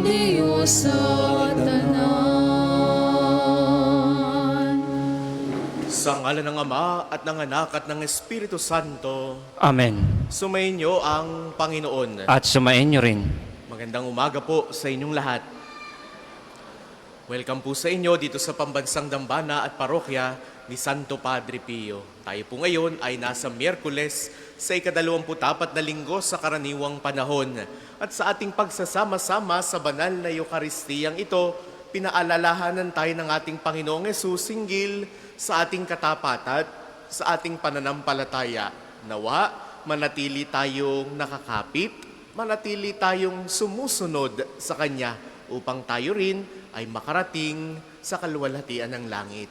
Diyos sa tanan. Sa ngalan ng Ama at ng Anak at ng Espiritu Santo, Amen. sumainyo ang Panginoon. At sumainyo rin. Magandang umaga po sa inyong lahat. Welcome po sa inyo dito sa Pambansang Dambana at Parokya ni Santo Padre Pio. Tayo po ngayon ay nasa Miyerkules sa ika-24 na linggo sa karaniwang panahon. At sa ating pagsasama-sama sa banal na Eukaristiyang ito, pinaalalahanan tayo ng ating Panginoong Hesus hinggil sa ating katapatan, sa ating pananampalataya. Nawa, manatili tayong nakakapit, manatili tayong sumusunod sa Kanya upang tayo rin ay makarating sa kaluwalhatian ng langit.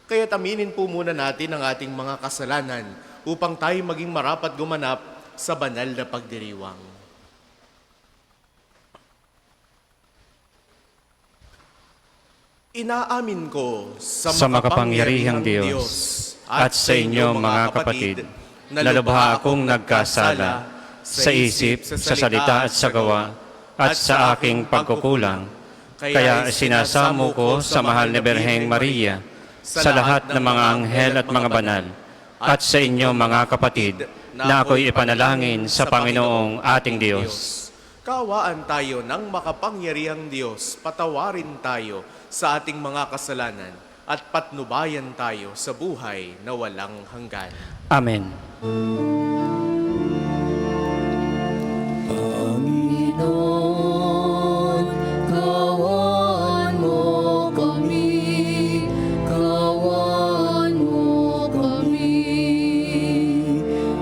Kaya aminin po muna natin ang ating mga kasalanan upang tayo maging marapat gumanap sa banal na pagdiriwang. Inaamin ko sa makapangyarihang Diyos at sa inyo mga kapatid, na lubha akong nagkasala sa isip, sa salita at sa gawa, at sa aking pagkukulang. Kaya sinasamo ko sa mahal na Birheng Maria, sa lahat ng mga anghel at mga banal, at sa inyo mga kapatid, na ako'y ipanalangin sa Panginoong ating Diyos. Kawaan tayo ng makapangyarihang Diyos, patawarin tayo sa ating mga kasalanan, at patnubayan tayo sa buhay na walang hanggan. Amen. Panginoon, kawan mo kami, kawan mo kami.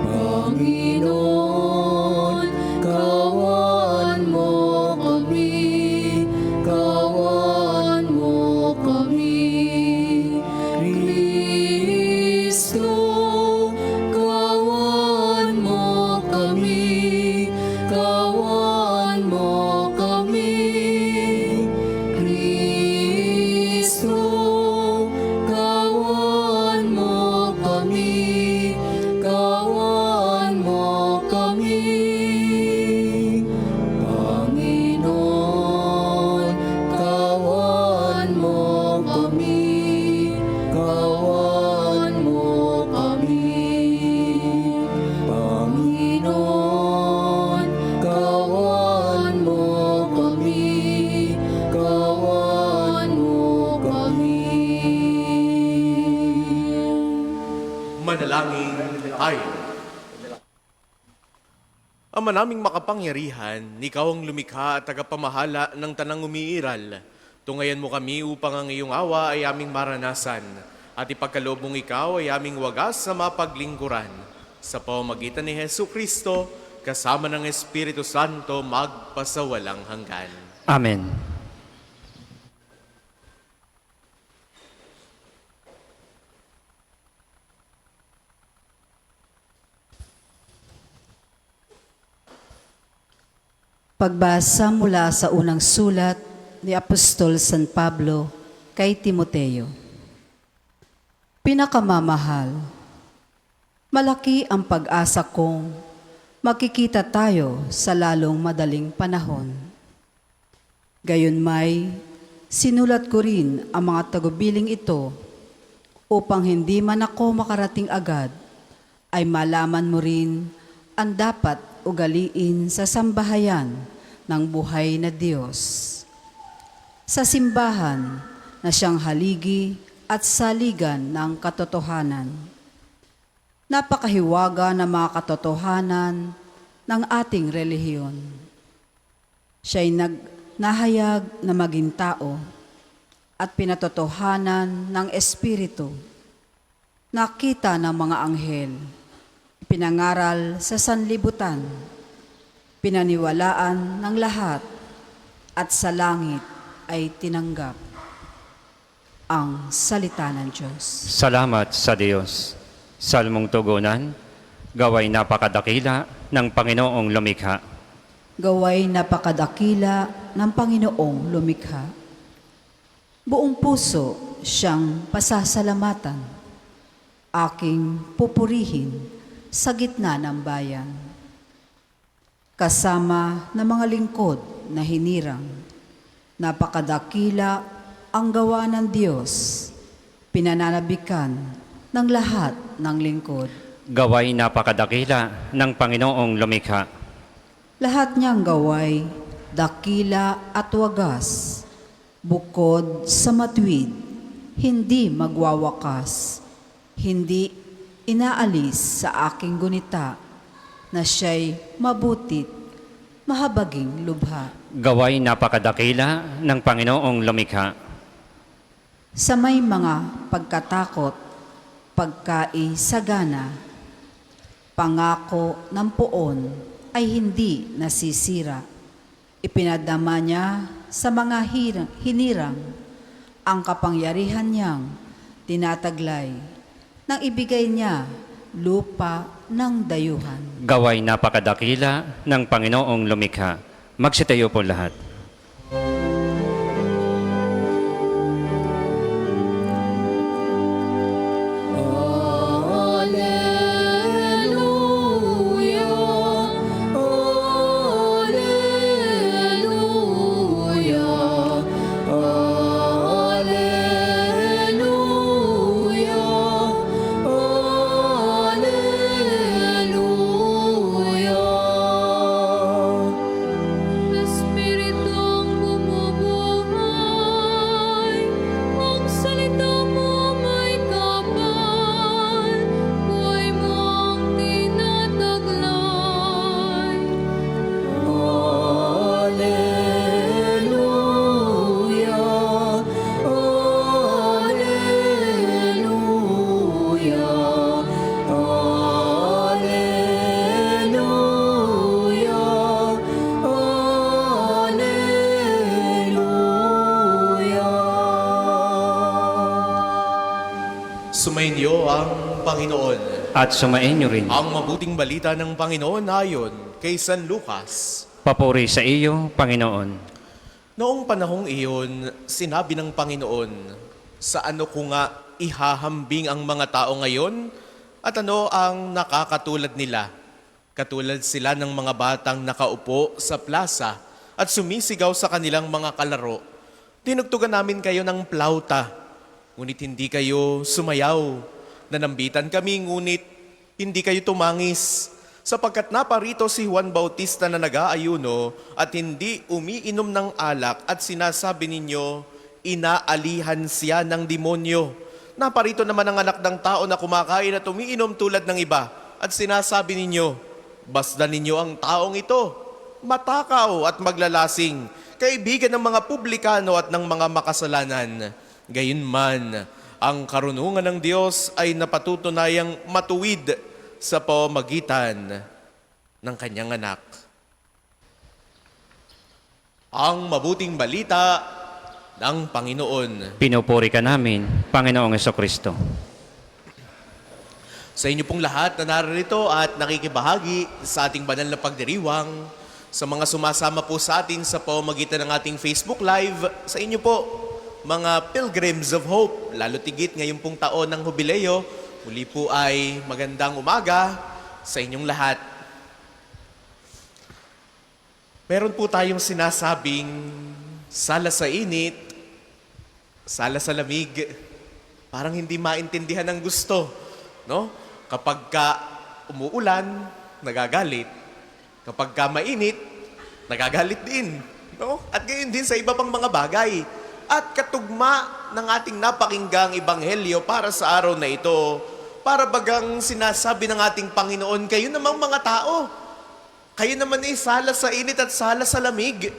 Panginoon, kawan mo kami, kawan mo kami. Kristo, kawan mo kami, kawan mo kami. Kristo, kawan mo kami, kawan mo kami. Panginoon, kawan mo kami, kawan mo kami. Panginoon, kawan mo kami, kawan mo kami. Manalangin tayo. Ama naming makapangyarihan, Ikaw ang lumikha at tagapamahala ng tanang umiiral. Tungayan mo kami upang ang iyong awa ay aming maranasan at ipagkaloob mong Ikaw ay aming wagas sa mapaglingkuran. Sa pamamagitan ni Jesucristo, kasama ng Espiritu Santo, magpasawalang hanggan. Amen. Pagbasa mula sa unang sulat ni Apostol San Pablo kay Timoteo. Pinakamamahal, malaki ang pag-asa kong makikita tayo sa lalong madaling panahon. Gayunmay, sinulat ko rin ang mga tagubiling ito upang hindi man ako makarating agad, ay malaman mo rin ang dapat ugaliin sa sambahayan ng buhay na Diyos. Sa simbahan na siyang haligi at saligan ng katotohanan. Napakahiwaga ng mga katotohanan ng ating relihiyon. Siya'y nahayag na maging tao at pinatotohanan ng Espiritu. Nakita ng mga anghel, pinangaral sa sanlibutan, pinaniwalaan ng lahat, at sa langit ay tinanggap. Ang salita ng Diyos. Salamat sa Diyos. Salmong tugunan, gaway napakadakila ng Panginoong lumikha. Gaway napakadakila ng Panginoong lumikha. Buong puso siyang pasasalamatan. Aking pupurihin sa gitna ng bayan. Kasama ng mga lingkod na hinirang, Napakadakila ang gawa ng Diyos, pinananabikan ng lahat ng lingkod. Gaway napakadakila ng Panginoong lumikha. Lahat niyang gaway, dakila at wagas, bukod sa matuwid, hindi magwawakas, hindi inaalis sa aking gunita, na siya'y mabutit, mahabaging lubha. Gaway napakadakila ng Panginoong lumikha. Sa may mga pagkatakot, pagkaisagana, pangako ng poon ay hindi nasisira. Ipinadama niya sa mga hinirang ang kapangyarihan niyang tinataglay nang ibigay niya lupa ng dayuhan. Gaway napakadakila ng Panginoong lumikha. Magsitayo po lahat. Alleluia, Alleluia, Alleluia, Alleluia. Espiritu ang bumubuhay, ang salita mo may kapal, buhay mo ang tinataglay. Alleluia, Alleluia, Alleluia, Alleluia. Sumainyo ang Panginoon. At sumainyo rin. Ang mabuting balita ng Panginoon ayon kay San Lucas. Papuri sa iyo, Panginoon. Noong panahong iyon, sinabi ng Panginoon, sa ano ko nga ihahambing ang mga tao ngayon at ano ang nakakatulad nila. Katulad sila ng mga batang nakaupo sa plaza at sumisigaw sa kanilang mga kalaro. Tinugtugan namin kayo ng plauta, ngunit hindi kayo sumayaw. Nanambitan kami, ngunit hindi kayo tumangis. Sapagkat naparito si Juan Bautista na nag-aayuno at hindi umiinom ng alak at sinasabi ninyo, inaalihan siya ng demonyo. Naparito naman ang anak ng tao na kumakain at umiinom tulad ng iba at sinasabi ninyo, basdan ninyo ang taong ito, matakaw at maglalasing, kaibigan ng mga publikano at ng mga makasalanan. Gayunman, ang karunungan ng Diyos ay napatutunayang matuwid sa pamamagitan ng kanyang anak. Ang mabuting balita ng Panginoon. Pinupuri ka namin, Panginoong Jesucristo. Sa inyo pong lahat na narito at nakikibahagi sa ating banal na pagdiriwang, sa mga sumasama po sa atin sa pamamagitan ng ating Facebook Live, sa inyo po, mga Pilgrims of Hope, lalo tigit ngayon pong taon ng Jubileo, muli po ay magandang umaga sa inyong lahat. Meron po tayong sinasabing sala sa init, sala sa lamig. Parang hindi maintindihan ng gusto, no? Kapag ka umuulan, nagagalit. Kapag ka mainit, nagagalit din, no? At gayon din sa iba pang mga bagay. At katugma ng ating napakinggang ebanghelyo para sa araw na ito, para bagang sinasabi ng ating Panginoon, kayo namang mga tao, kayo naman ay sala sa init at sala sa lamig.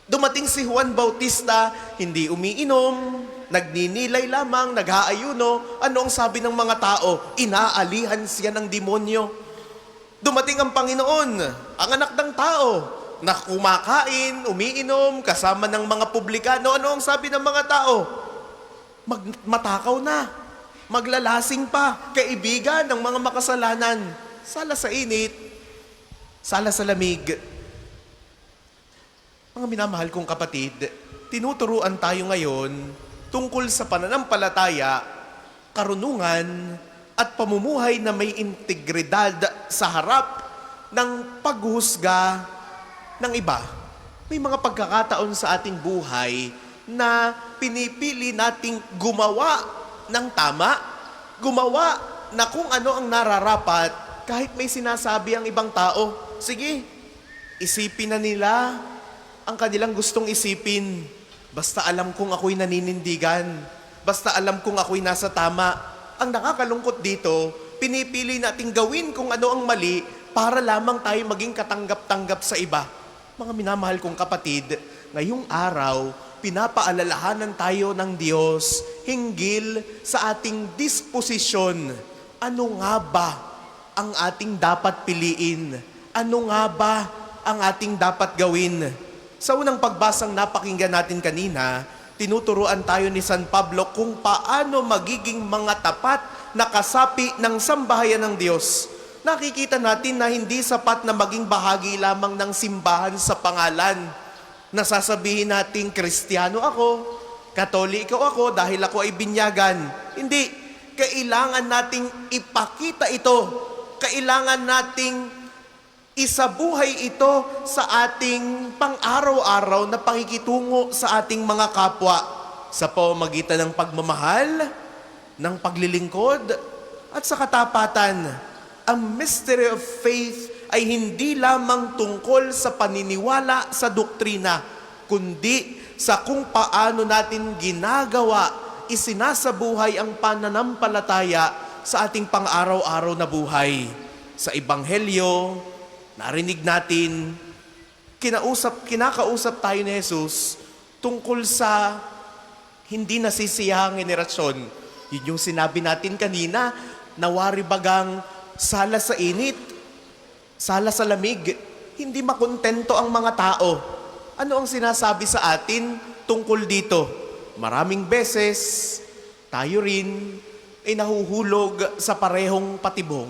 Dumating si Juan Bautista, hindi umiinom, nagninilay lamang, nag-aayuno. Ano ang sabi ng mga tao? Inaalihan siya ng demonyo. Dumating ang Panginoon, ang anak ng tao, na kumakain, umiinom, kasama ng mga publikano. Ano ang sabi ng mga tao? Matakaw na, maglalasing pa, kaibigan ng mga makasalanan. Sala sa init, sala sa lamig. Mga minamahal kong kapatid, tinuturuan tayo ngayon tungkol sa pananampalataya, karunungan, at pamumuhay na may integridad sa harap ng paghuhusga ng iba. May mga pagkakataon sa ating buhay na pinipili nating gumawa ng tama, gumawa na kung ano ang nararapat kahit may sinasabi ang ibang tao. Sige, isipin na nila ang kanilang gustong isipin. Basta alam kong ako'y naninindigan. Basta alam kong ako'y nasa tama. Ang nakakalungkot dito, pinipili nating gawin kung ano ang mali para lamang tayo maging katanggap-tanggap sa iba. Mga minamahal kong kapatid, ngayong araw, pinapaalalahanan tayo ng Diyos hinggil sa ating disposisyon. Ano nga ba ang ating dapat piliin? Ano nga ba ang ating dapat gawin? Sa unang pagbasang napakinggan natin kanina, tinuturuan tayo ni San Pablo kung paano magiging mga tapat na kasapi ng sambahayan ng Diyos. Nakikita natin na hindi sapat na maging bahagi lamang ng simbahan sa pangalan. Nasasabihin natin, Kristiyano ako, Katoliko ako dahil ako ay binyagan. Hindi. Kailangan nating ipakita ito. Kailangan nating isabuhay ito sa ating pang-araw-araw na pakikitungo sa ating mga kapwa sa pamamagitan ng pagmamahal, ng paglilingkod, at sa katapatan. Ang mystery of faith ay hindi lamang tungkol sa paniniwala sa doktrina, kundi sa kung paano natin ginagawa, isinasabuhay ang pananampalataya sa ating pang-araw-araw na buhay. Sa Ebanghelyo, narinig natin, kinakausap tayo ni Jesus tungkol sa hindi nasisiyahang henerasyon. Yun yung sinabi natin kanina, nawari bagang sala sa init, sala sa lamig, hindi makontento ang mga tao. Ano ang sinasabi sa atin tungkol dito? Maraming beses, tayo rin ay nahuhulog sa parehong patibong.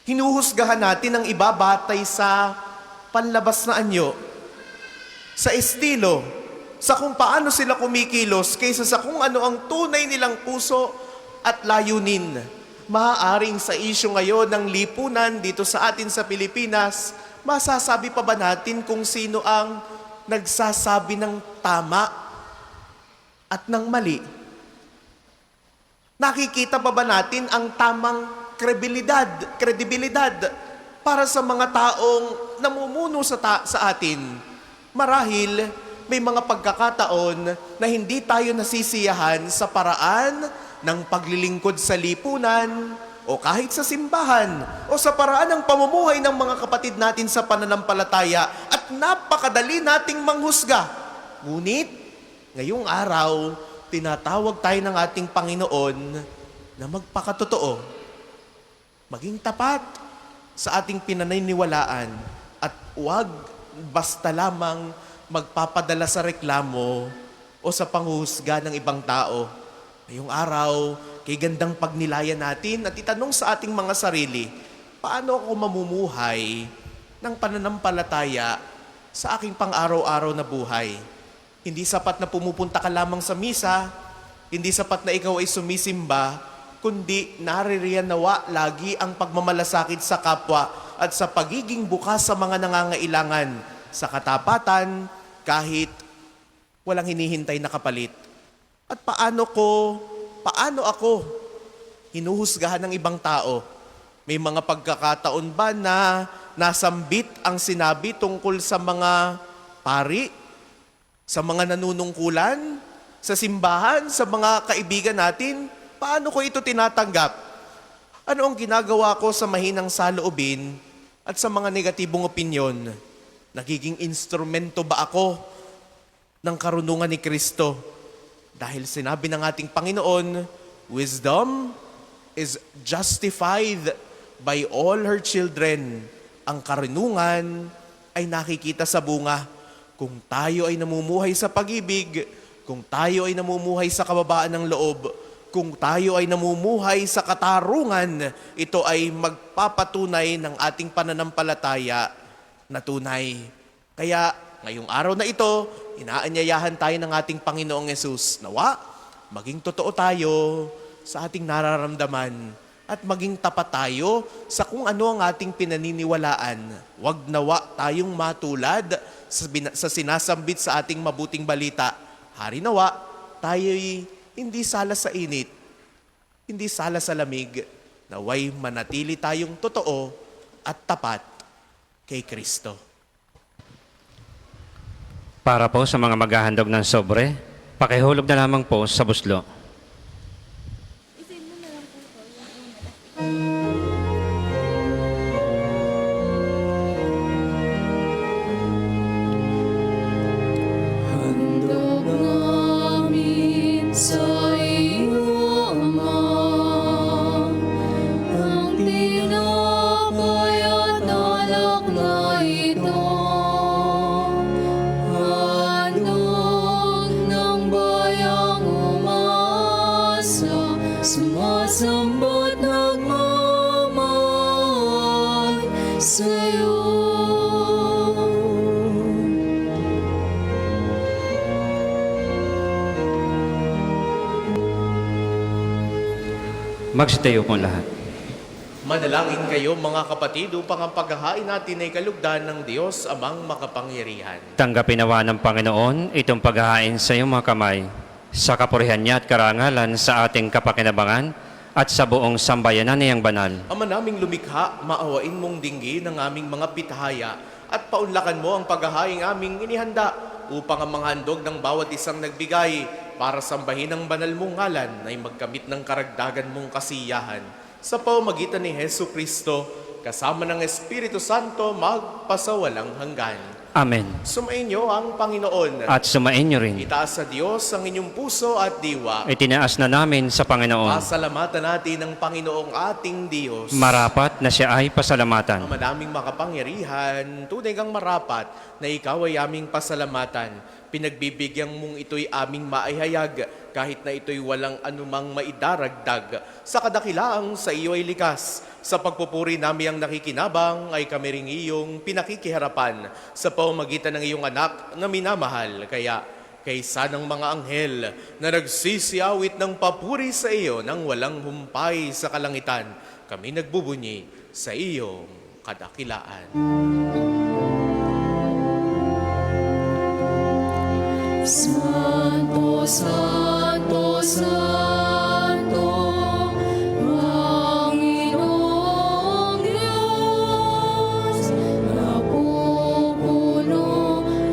Hinuhusgahan natin ang iba batay sa panlabas na anyo, sa estilo, sa kung paano sila kumikilos kaysa sa kung ano ang tunay nilang puso at layunin. Maaaring sa isyu ngayon ng lipunan dito sa atin sa Pilipinas, masasabi pa ba natin kung sino ang nagsasabi ng tama at ng mali? Nakikita pa ba natin ang tamang kredibilidad para sa mga taong namumuno sa atin? Marahil may mga pagkakataon na hindi tayo nasisiyahan sa paraan ng paglilingkod sa lipunan o kahit sa simbahan o sa paraan ng pamumuhay ng mga kapatid natin sa pananampalataya at napakadali nating manghusga. Ngunit, ngayong araw, tinatawag tayo ng ating Panginoon na magpakatotoo, maging tapat sa ating pinaniniwalaan at huwag basta lamang magpapadala sa reklamo o sa panghuhusga ng ibang tao. Ngayong araw, kay gandang pagnilayan natin at itanong sa ating mga sarili, paano ako mamumuhay ng pananampalataya sa aking pang-araw-araw na buhay? Hindi sapat na pumupunta ka lamang sa misa, hindi sapat na ikaw ay sumisimba, kundi naririyan nawa lagi ang pagmamalasakit sa kapwa at sa pagiging bukas sa mga nangangailangan, sa katapatan, kahit walang hinihintay na kapalit. At paano ako hinuhusgahan ng ibang tao? May mga pagkakataon ba na nasambit ang sinabi tungkol sa mga pari, sa mga nanunungkulan, sa simbahan, sa mga kaibigan natin? Paano ko ito tinatanggap? Ano ang ginagawa ko sa mahinang saloobin at sa mga negatibong opinyon? Nagiging instrumento ba ako ng karunungan ni Kristo? Dahil sinabi ng ating Panginoon, wisdom is justified by all her children. Ang karunungan ay nakikita sa bunga. Kung tayo ay namumuhay sa pag-ibig, kung tayo ay namumuhay sa kababaan ng loob, kung tayo ay namumuhay sa katarungan, ito ay magpapatunay ng ating pananampalataya na tunay. Kaya ngayong araw na ito, inaanyayahan tayo ng ating Panginoong Yesus. Nawa, maging totoo tayo sa ating nararamdaman at maging tapat tayo sa kung ano ang ating pinaniniwalaan. Huwag nawa tayong matulad sa sinasambit sa ating mabuting balita. Hari nawa, tayo'y hindi sala sa init, hindi sala sa lamig, naway manatili tayong totoo at tapat kay Kristo. Para po sa mga maghahandog ng sobre, pakihulog na lamang po sa buslo. Handog namin sa iyo, Ama, ang tinapay at alak na ito. Handog ng bayang umasa, sumasamba't nagmamahal sa'yo. Magsitayo po lahat. Manalangin kayo mga kapatid upang ang paghahain natin ay kalugdan ng Diyos amang makapangyarihan. Tanggapin nawa ng Panginoon itong paghahain sa iyong mga kamay, sa kapurihan niya at karangalan sa ating kapakinabangan at sa buong sambayanan niyang banal. Ama naming lumikha, maawain mong dinggin ang aming mga pitahaya at paunlakan mo ang paghahaing aming inihanda upang ang mga handog ng bawat isang nagbigay para sambahin ang banal mong ngalan ay magkamit ng karagdagan mong kasiyahan. Sa pamamagitan ni Hesu Kristo, kasama ng Espiritu Santo, magpasawalang hanggan. Amen. Sumainyo ang Panginoon. At sumain niyo rin. Itaas sa Diyos ang inyong puso at diwa. Itinaas na namin sa Panginoon. Pasalamatan natin ang Panginoong ating Diyos. Marapat na siya ay pasalamatan. Ang madaming makapangyarihan, tunay kang marapat na ikaw ay aming pasalamatan. Pinagbibigyan mong ito'y aming maihayag, kahit na ito'y walang anumang maidaragdag. Sa kadakilaang sa iyo ay likas. Sa pagpupuri namin ang nakikinabang, ay kami ring iyong pinakikiharapan sa pamamagitan ng iyong anak na minamahal. Kaya, kaysa ng mga anghel na nagsisiawit ng papuri sa iyo nang walang humpay sa kalangitan, kami nagbubunyi sa iyong kadakilaan. Santo, Santo, Santo, Panginoong Diyos, napupuno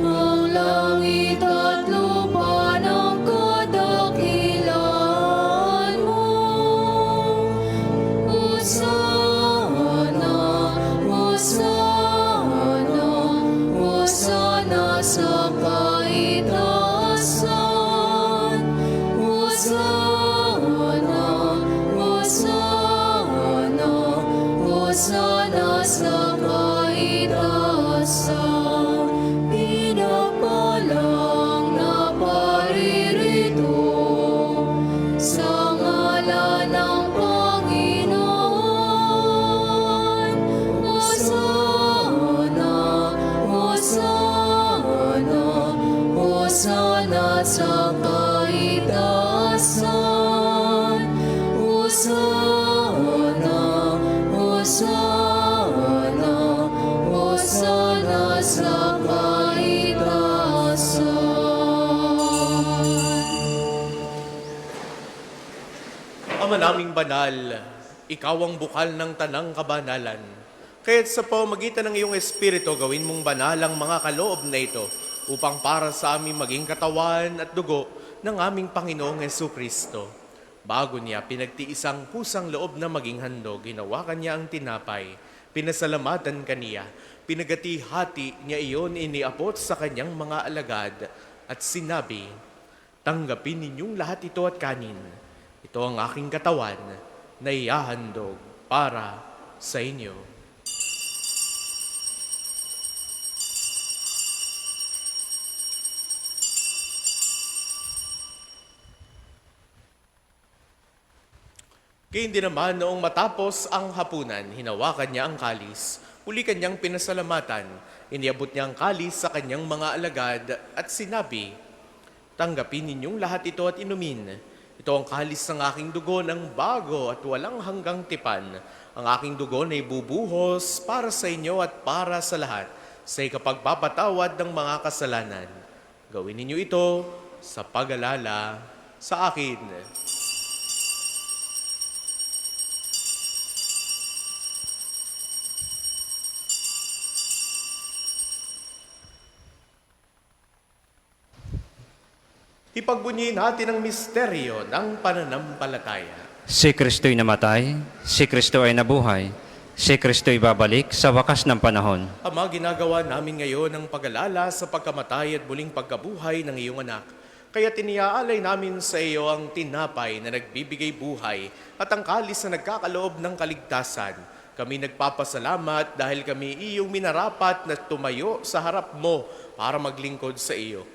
ang langit at lupa ng kadakilaan mo. Hosana, Hosana, Hosana sa kaitasan. Hosana, Hosana, Hosana sa kaitasan. Pinapalang na paririto sa ngalan ng Panginoon. Hosana, Hosana, Hosana sa kaitasan. Hosana, Hosana, Hosana sa kaitasan. Ama naming banal, ikaw ang bukal ng tanang kabanalan. Kaya't sa pamamagitan ng iyong Espiritu, gawin mong banal ang mga kaloob na ito upang para sa aming maging katawan at dugo ng aming Panginoong Jesucristo. Bago niya pinagtiisang pusang loob na maging handog, ginawakan niya ang tinapay, pinasalamatan kaniya, pinagati-hati niya iyon iniabot sa kanyang mga alagad at sinabi, "Tanggapin ninyong lahat ito at kanin. Ito ang aking katawan na ihahandog para sa inyo." Kaya hindi naman noong matapos ang hapunan, hinawakan niya ang kalis, uli kanyang pinasalamatan, iniabot niya ang kalis sa kanyang mga alagad at sinabi, "Tanggapin ninyong lahat ito at inumin. Ito ang kalis ng aking dugo ng bago at walang hanggang tipan. Ang aking dugo na ibubuhos para sa inyo at para sa lahat sa ikapagpapatawad ng mga kasalanan. Gawin ninyo ito sa pag-alala sa akin. Ipagbunyi natin ang misteryo ng pananampalataya. Si Kristo'y namatay, si Kristo ay nabuhay, si Kristo'y babalik sa wakas ng panahon. Ama, ginagawa namin ngayon ang pag-alala sa pagkamatay at muling pagkabuhay ng iyong anak. Kaya tiniaalay namin sa iyo ang tinapay na nagbibigay buhay at ang kalis na nagkakaloob ng kaligtasan. Kami nagpapasalamat dahil kami iyong minarapat na tumayo sa harap mo para maglingkod sa iyo.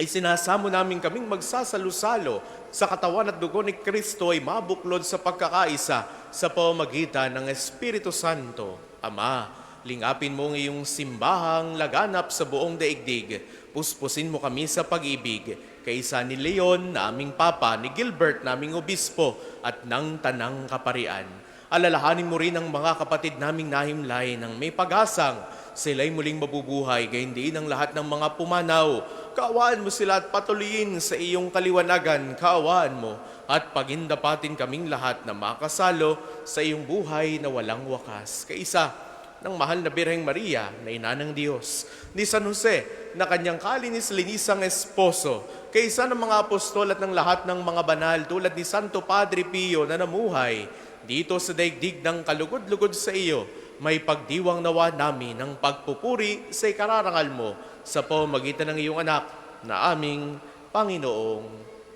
Ay sinasamo namin kaming magsasalo-salo sa katawan at dugo ni Kristo ay mabuklod sa pagkakaisa sa pamamagitan ng Espiritu Santo. Ama, lingapin mo ang iyong simbahang laganap sa buong daigdig. Puspusin mo kami sa pag-ibig. Kaisa ni Leon, na aming Papa, ni Gilbert, naming Obispo, at ng Tanang Kaparian. Alalahanin mo rin ang mga kapatid naming nahimlay ng may pag-asang sila'y muling mabubuhay, gayon din ang lahat ng mga pumanaw. Kaawaan mo sila at patuloyin sa iyong kaliwanagan. Kaawaan mo at pagindapatin kaming lahat na makasalo sa iyong buhay na walang wakas. Kaisa ng mahal na Birheng Maria, na ina ng Diyos, ni San Jose, na kanyang kalinis-linisang esposo, kaisa ng mga apostol at ng lahat ng mga banal tulad ni Santo Padre Pio na namuhay dito sa daigdig ng kalugod-lugod sa iyo, may pagdiwang nawa namin ng pagpupuri sa ikararangal mo sa pamamagitan ng iyong anak na aming Panginoong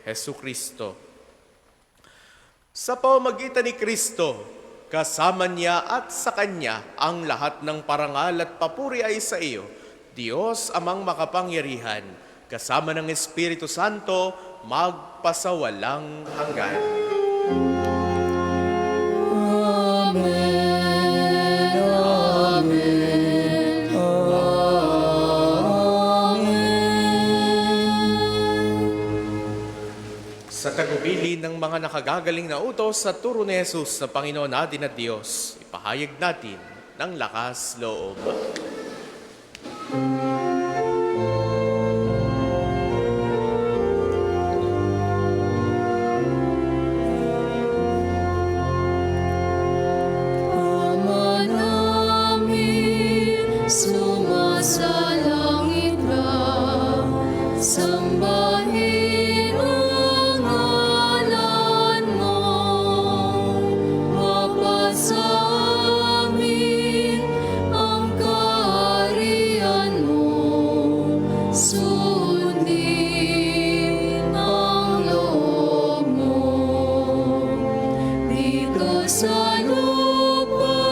Hesu Kristo. Sa pamamagitan ni Kristo, kasama niya at sa Kanya ang lahat ng parangal at papuri ay sa iyo, Diyos amang makapangyarihan, kasama ng Espiritu Santo, magpasawalang hanggan. Sa tagubili ng mga nakagagaling na utos sa turo ni Jesus sa Panginoon natin at Diyos, ipahayag natin ng lakas loob. Ama namin, sumasalangit ka, sambahin ang ngalan mo, mapasa amin ang kaharian mo, sundin ang loob mo, dito sa lupa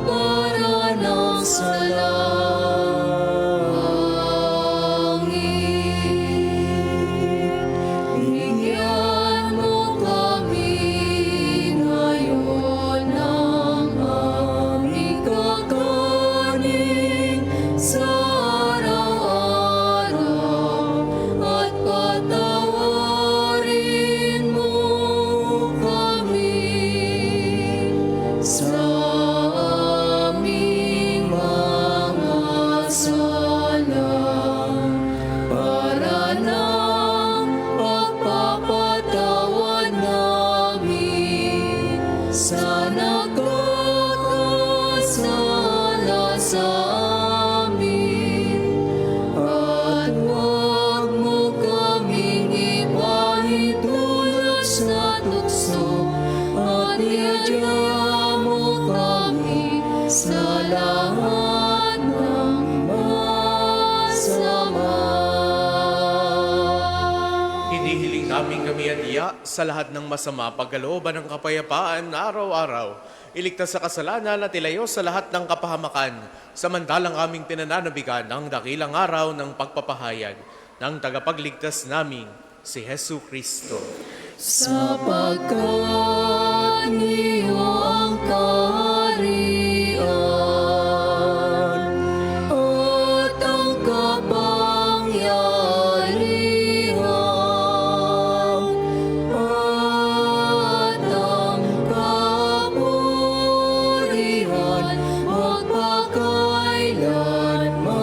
para ng sa langit. Bigyan mo kami ngayon ng aming kakanin sa araw-araw at patawarin mo kami sa aming mga sala para ng pagpapatawad namin sa nagkakasala sa amin. At huwag mo kaming ipahintulot sa tukso at iadya mo kami sa lahat ng masama. Hinihiling namin kami at iya sa lahat ng masama, pagkalooban ng kapayapaan na araw-araw. Iligtas sa kasalanan at ilayo sa lahat ng kapahamakan, samantalang aming pinananabigan ng dakilang araw ng pagpapahayag ng tagapagligtas naming si Hesu Kristo. Sapagkat niyo ang kaharian at ang kapangyarihan at ang kapurihan magpakailanman.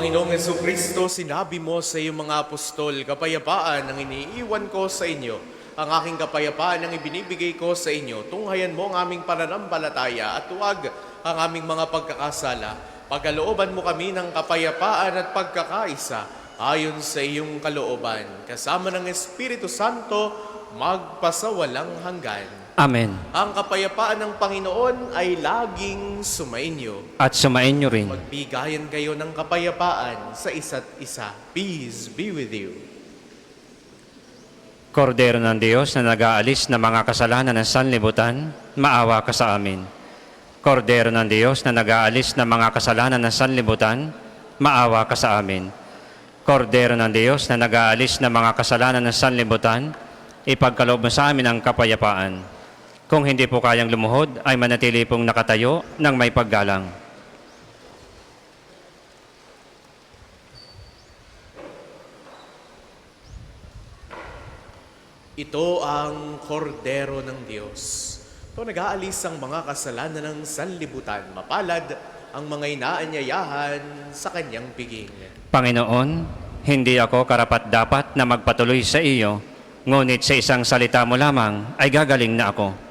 Panginoong Jesucristo, sinabi mo sa iyong mga apostol, kapayapaan ang iniiwan ko sa inyo. Ang aking kapayapaan ang ibinibigay ko sa inyo. Tunghayan mo ang aming pananampalataya at huwag ang aming mga pagkakasala. Pagkalooban mo kami ng kapayapaan at pagkakaisa ayon sa iyong kalooban. Kasama ng Espiritu Santo, magpasawalang hanggan. Amen. Ang kapayapaan ng Panginoon ay laging sumainyo. At sumainyo rin. Magbigayan kayo ng kapayapaan sa isa't isa. Peace be with you. Kordero ng Diyos na nag-aalis ng mga kasalanan ng sanlibutan, maawa ka sa amin. Kordero ng Diyos na nag-aalis ng mga kasalanan ng sanlibutan, maawa ka sa amin. Kordero ng Diyos na nag-aalis ng mga kasalanan ng sanlibutan, ipagkaloob mo sa amin ang kapayapaan. Kung hindi po kayang lumuhod, ay manatili pong nakatayo ng may paggalang. Ito ang kordero ng Diyos. Ito nag-aalis ang mga kasalanan ng sanlibutan. Mapalad ang mga inaanyayahan sa kanyang piging. Panginoon, hindi ako karapat-dapat na magpatuloy sa iyo, ngunit sa isang salita mo lamang ay gagaling na ako.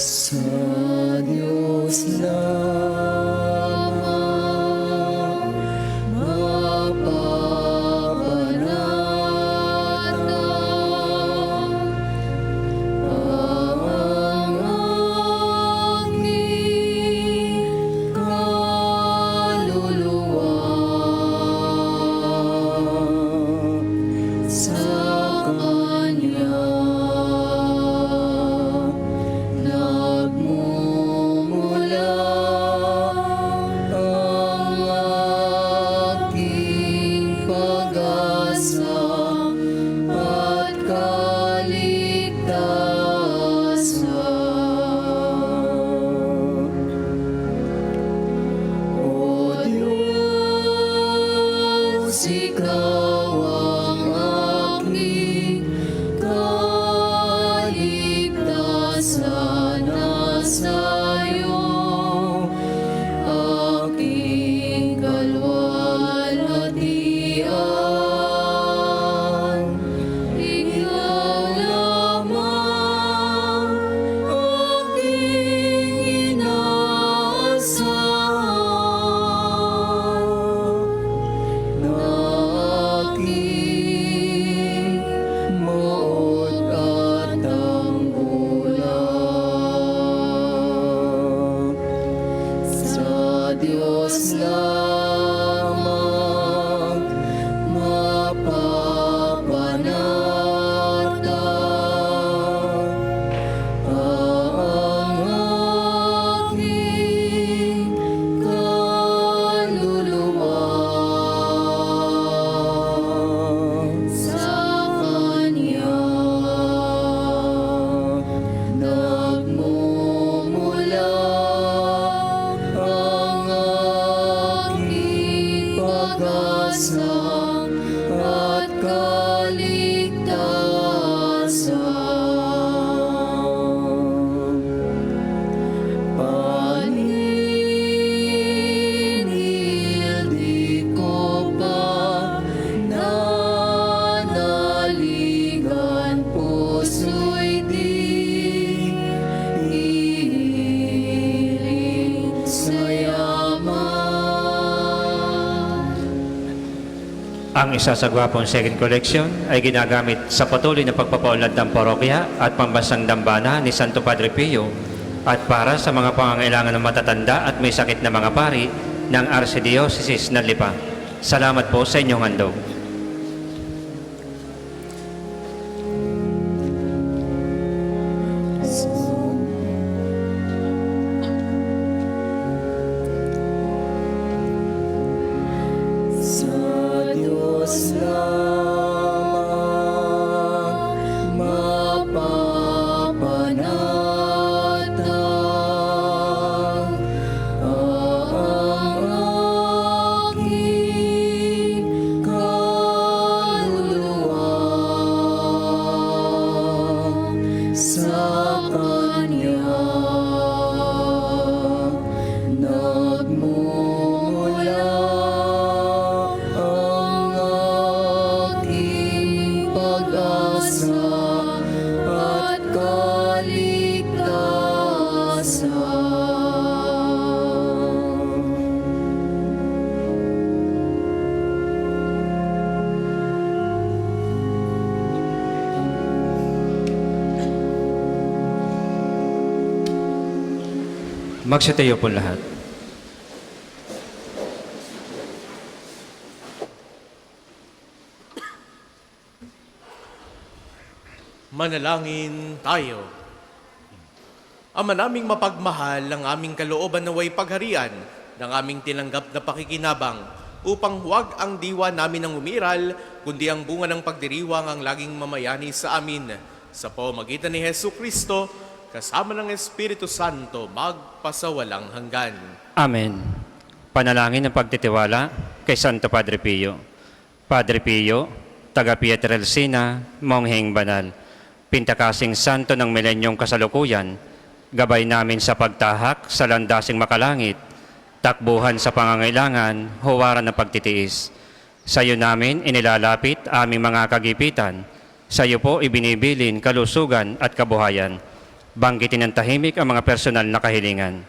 Sa Diyos lamang mapapanatang ang aking kaluluwa. Sa Kanya nagmumula ang aking pag-asa at kaligtasan. O Diyos, Ikaw ang aking kaligtasan. Sa'yo aking kalwalhatian. Ikaw lamang aking inaasahan, na aking moot at tanggulan. Sa Diyos lamang mapapanatang ang aking kaluluwa. Sa Kanya nagmumula ang aking pag-asa at kaligtasan. Paninil di ko pa nanaligan, puso'y di hihiling sa yaman. Ang isa sa gwapong second collection ay ginagamit sa patuloy na pagpapaunlad ng parokya at pambansang dambana ni Santo Padre Pio at para sa mga pangangailangan ng matatanda at may sakit na mga pari ng Archdiocese ng Lipa. Salamat po sa inyong handog. Magsitayo po lahat. Manalangin tayo. Ama naming mapagmahal, ang aming kalooban na way pagharian ng aming tinanggap na pakikinabang upang huwag ang diwa namin ang umiral, kundi ang bunga ng pagdiriwang ang laging mamayani sa amin. Sa pamamagitan ni Hesu Kristo, kasama ng Espiritu Santo, magpasawalang hanggan. Amen. Panalangin ng pagtitiwala kay Santo Padre Pio. Padre Pio, taga Pietrelcina, Mongheng Banal, pintakasing santo ng milenyong kasalukuyan, gabay namin sa pagtahak sa landasing makalangit, takbuhan sa pangangailangan, huwaran ng pagtitiis. Sa iyo namin inilalapit aming mga kagipitan, sa iyo po ibinibilin kalusugan at kabuhayan. Banggitin ng tahimik ang mga personal na kahilingan.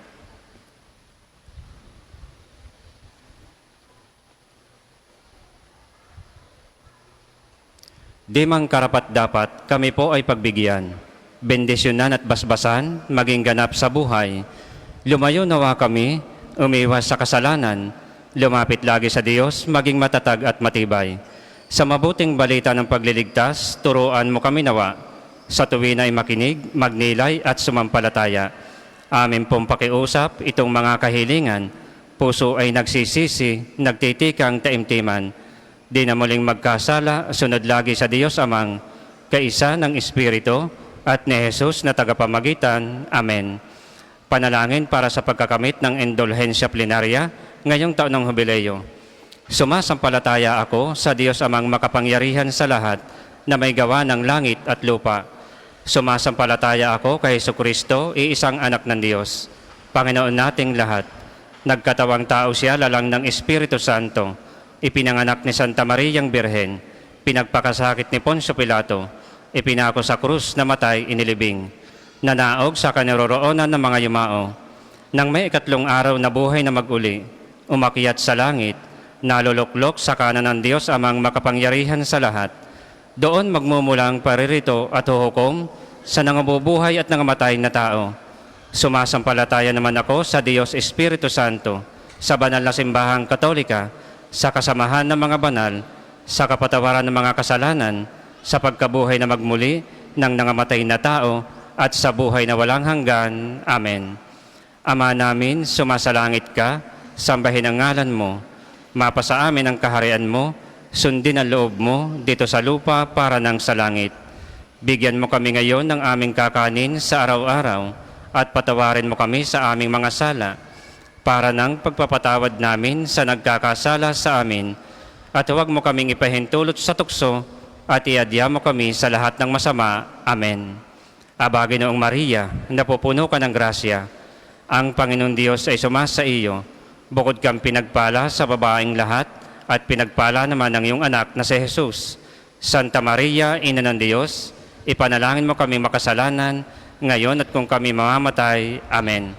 Di mang karapat-dapat, kami po ay pagbigyan. Bendisyonan at basbasan, maging ganap sa buhay. Lumayo nawa kami, umiwas sa kasalanan. Lumapit lagi sa Diyos, maging matatag at matibay. Sa mabuting balita ng pagliligtas, turuan mo kami nawa. Sa tuwin ay makinig, magnilay at sumampalataya. Amin pong pakiusap itong mga kahilingan. Puso ay nagsisisi, nagtitikang taimtiman. Di na muling magkasala, sunod lagi sa Diyos Amang, kaisa ng Espiritu at ni Jesus na tagapamagitan. Amen. Panalangin para sa pagkakamit ng indulhensya plenarya ngayong taon ng Hubileo. Sumasampalataya ako sa Diyos Amang makapangyarihan sa lahat na may gawa ng langit at lupa. Sumasampalataya ako kay Jesucristo, iisang anak ng Diyos, Panginoon nating lahat. Nagkatawang tao siya lalang ng Espiritu Santo. Ipinanganak ni Santa Mariang Birhen, pinagpakasakit ni Poncio Pilato, ipinako sa krus na matay inilibing, nanaog sa kanaroroonan ng mga yumao. Nang may ikatlong araw na buhay na mag-uli, umakyat sa langit, naluluklok sa kanan ng Diyos Amang makapangyarihan sa lahat. Doon magmumulang paririto at huhukom sa nangabubuhay at nangamatay na tao. Sumasampalataya naman ako sa Diyos Espiritu Santo, sa banal na simbahang Katolika, sa kasamahan ng mga banal, sa kapatawaran ng mga kasalanan, sa pagkabuhay na magmuli ng nangamatay na tao, at sa buhay na walang hanggan. Amen. Ama namin, sumasalangit ka, sambahin ang ngalan mo, mapasa amin ang kaharian mo, sundin ang loob mo dito sa lupa para ng sa langit. Bigyan mo kami ngayon ng aming kakanin sa araw-araw, at patawarin mo kami sa aming mga sala, para ng pagpapatawad namin sa nagkakasala sa amin, at huwag mo kaming ipahintulot sa tukso, at iadya mo kami sa lahat ng masama. Amen. Aba, Ginoong Maria, napupuno ka ng grasya, ang Panginoon Diyos ay sumasa iyo, bukod kang pinagpala sa babaeng lahat, at pinagpala naman ang iyong anak na si Jesus. Santa Maria, Ina ng Diyos, ipanalangin mo kami makasalanan, ngayon at kung kami mamamatay. Amen.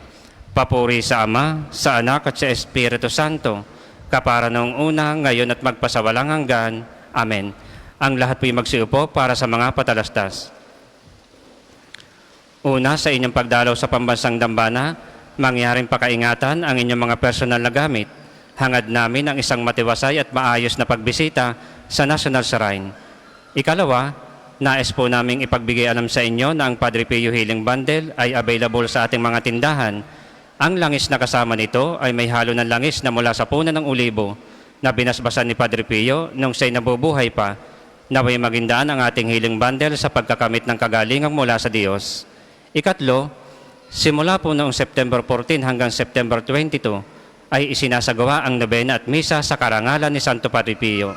Papuri sa Ama, sa Anak at sa Espiritu Santo, kapara noong una, ngayon at magpasawalang hanggan. Amen. Ang lahat po'y magsiupo para sa mga patalastas. Una, sa inyong pagdalaw sa pambansang dambana, mangyaring pakaingatan ang inyong mga personal na gamit. Hangad namin ang isang matiwasay at maayos na pagbisita sa National Shrine. Ikalawa, nais po naming ipagbigay alam sa inyo na ang Padre Pio Healing Bundle ay available sa ating mga tindahan. Ang langis na kasama nito ay may halo ng langis na mula sa puno ng ulibo na binasbasan ni Padre Pio nung siya'y nabubuhay pa. Naway magindaan ang ating healing bundle sa pagkakamit ng kagalingang mula sa Diyos. Ikatlo, simula po noong September 14 hanggang September 22 ay isinasagawa ang nobena at misa sa karangalan ni Santo Padre Pio.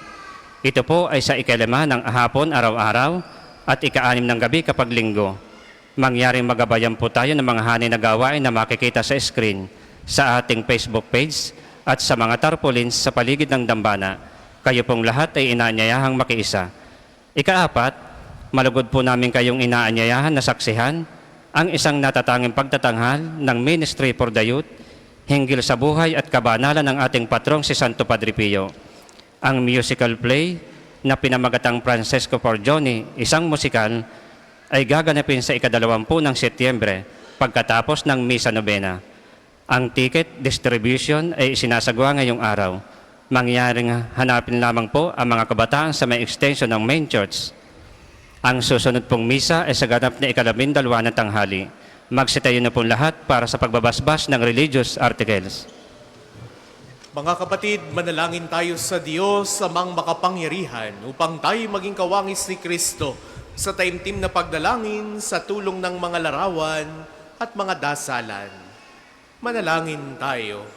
Ito po ay sa ikalima ng hapon araw-araw at ika-6 ng gabi kapag linggo. Mangyaring magabayan po tayo ng mga hanay na gawain na makikita sa screen, sa ating Facebook page at sa mga tarpaulins sa paligid ng dambana. Kayo pong lahat ay inaanyayahang makiisa. Ika-4, malugod po namin kayong inaanyayahan na saksihan ang isang natatanging pagtatanghal ng Ministry for the Youth hinggil sa buhay at kabanalan ng ating patrong si Santo Padre Pio. Ang musical play na pinamagatang Francesco for Johnny, isang musikal, ay gaganapin sa ika-20 ng Setyembre pagkatapos ng Misa Nobena. Ang ticket distribution ay isinasagawa ngayong araw. Mangyaring hanapin lamang po ang mga kabataan sa may extension ng main church. Ang susunod pong misa ay sa ganap na 12 ng tanghali. Magsitayo na pong lahat para sa pagbabasbas ng religious articles. Mga kapatid, manalangin tayo sa Diyos amang makapangyarihan upang tayo maging kawangis ni Kristo sa taimtim na pagdalangin sa tulong ng mga larawan at mga dasalan. Manalangin tayo.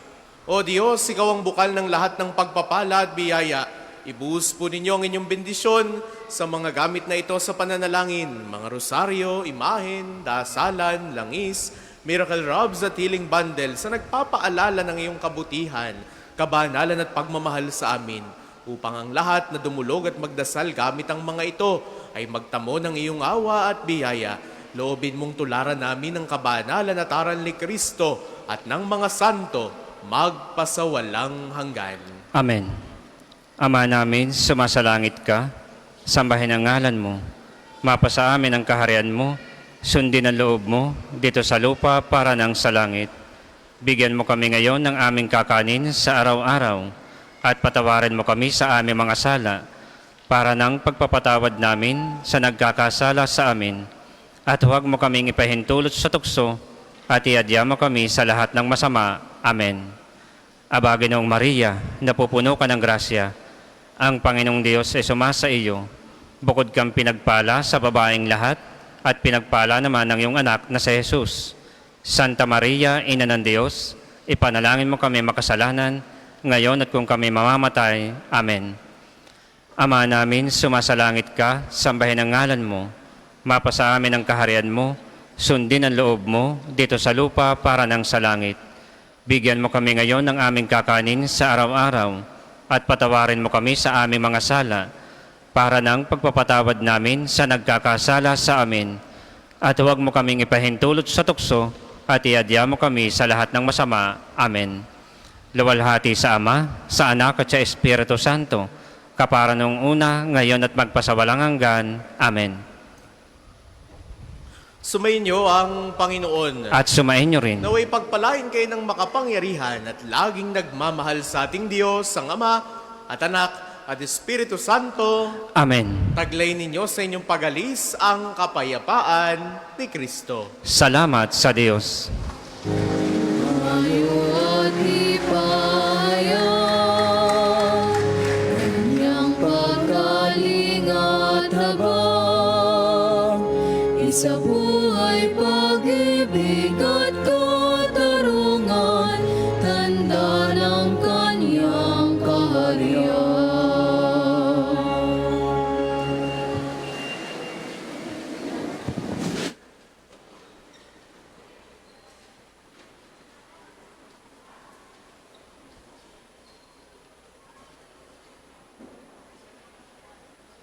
O Diyos, Ikaw ang bukal ng lahat ng pagpapala at biyaya. Ibuhos po ninyo ang inyong bendisyon sa mga gamit na ito sa pananalangin, mga rosaryo, imahen, dasalan, langis, miracle robes at healing bundle sa nagpapaalala ng iyong kabutihan, kabanalan at pagmamahal sa amin, upang ang lahat na dumulog at magdasal gamit ang mga ito ay magtamo ng iyong awa at biyaya. Loobin mong tularan namin ang kabanalan at aral ni Kristo at ng mga santo magpasawalang hanggan. Amen. Ama namin, sumasalangit ka, sambahin ang ngalan mo, mapasa amin ang kaharian mo, sundin ang loob mo dito sa lupa para nang sa langit. Bigyan mo kami ngayon ng aming kakanin sa araw-araw at patawarin mo kami sa aming mga sala para nang pagpapatawad namin sa nagkakasala sa amin. At huwag mo kaming ipahintulot sa tukso at iadya mo kami sa lahat ng masama. Amen. Aba, Ginoong Maria, napupuno ka ng grasya. Ang Panginoong Diyos ay sumasa iyo. Bukod kang pinagpala sa babaeng lahat at pinagpala naman ng iyong anak na si Jesus. Santa Maria, Ina ng Diyos, ipanalangin mo kami makasalanan, ngayon at kung kami mamamatay. Amen. Ama namin, sumasalangit ka, sambahin ang ngalan mo. Mapasa amin ang kaharian mo, sundin ang loob mo dito sa lupa para nang sa langit. Bigyan mo kami ngayon ng aming kakanin sa araw-araw at patawarin mo kami sa aming mga sala para nang pagpapatawad namin sa nagkakasala sa amin. At huwag mo kaming ipahintulot sa tukso at iadya mo kami sa lahat ng masama. Amen. Luwalhati sa Ama, sa Anak at sa Espiritu Santo, kapara nung una, ngayon at magpasawalang hanggan. Amen. Sumainyo ang Panginoon. At sumain niyo rin. Naway pagpalain kayo ng makapangyarihan at laging nagmamahal sa ating Diyos, ang Ama at Anak at Espiritu Santo. Amen. Taglay ninyo sa inyong pagalis ang kapayapaan ni Kristo. Salamat sa Diyos. Tayo at ipaya, kanyang pagkaling at habang, isa buhay pag-ibig